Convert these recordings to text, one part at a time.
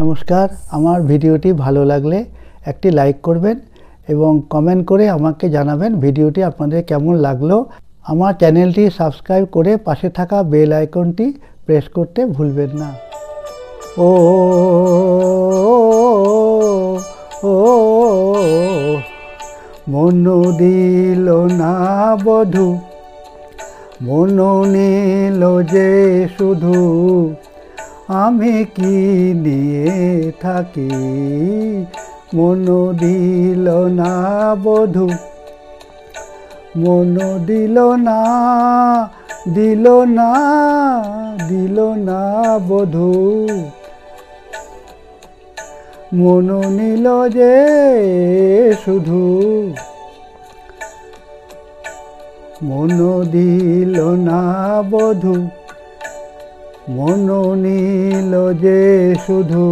নমস্কার, আমার ভিডিওটি ভালো লাগলে একটি লাইক করবেন এবং কমেন্ট করে আমাকে জানাবেন ভিডিওটি আপনাদের কেমন লাগলো। আমার চ্যানেলটি সাবস্ক্রাইব করে পাশে থাকা বেল আইকনটি প্রেস করতে ভুলবেন না। ও মন দিল না বধূ, মন নিল যে শুধু, আমি কি নিয়ে থাকি। মন দিল না বধূ, মন দিল না, দিল না, দিল না বধূ, মন নিল যে শুধু, মন দিল না বধূ, মন নিল যে শুধু,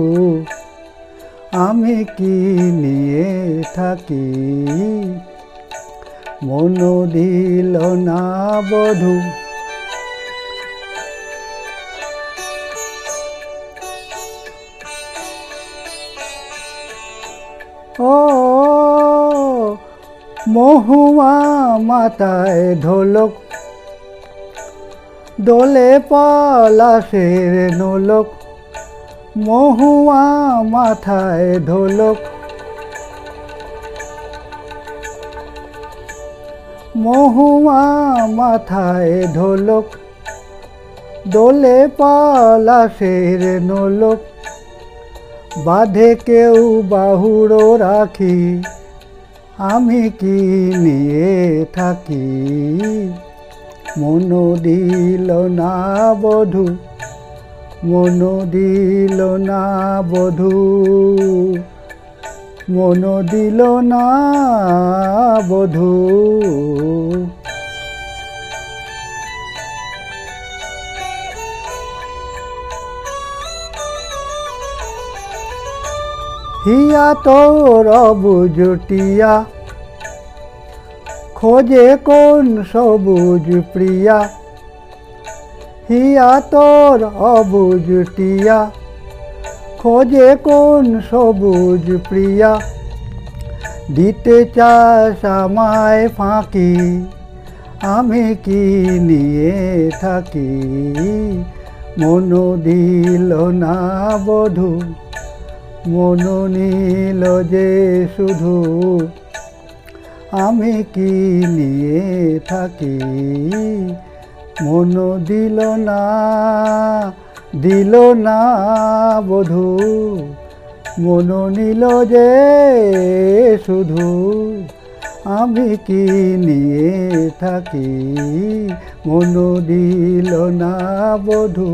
আমি কি নিয়ে থাকি। মন দিল না বধূ। ও মহুয়া মাথায় ঢোলক, দোলে পলাশের নোলক। মহুয়া মাথায় ঢোলক, মহুয়া মাথায় ঢোলক, দোলে পলাশের নোলক। বাঁধে কেউ বাহুড় রাখি, আমি কি নিয়ে থাকি। মন দিল না বধূ, মন দিল না বধূ, মন দিল না বধূ। হিয়া তোর অবুজটিয়া, খোঁজে কোন সবুজ প্রিয়া। হিয়া তোর অবুজটিয়া, খোঁজে কোন সবুজ প্রিয়া। দিতে চাস আমায় ফাঁকি, আমি কি নিয়ে থাকি। মন দিল না বধূ, মন নিল যে শুধু, আমি কি নিয়ে থাকি। মন দিল না, দিল না বধূ, মন নিল যে শুধু, আমি কি নিয়ে থাকি। মন দিল না বধূ।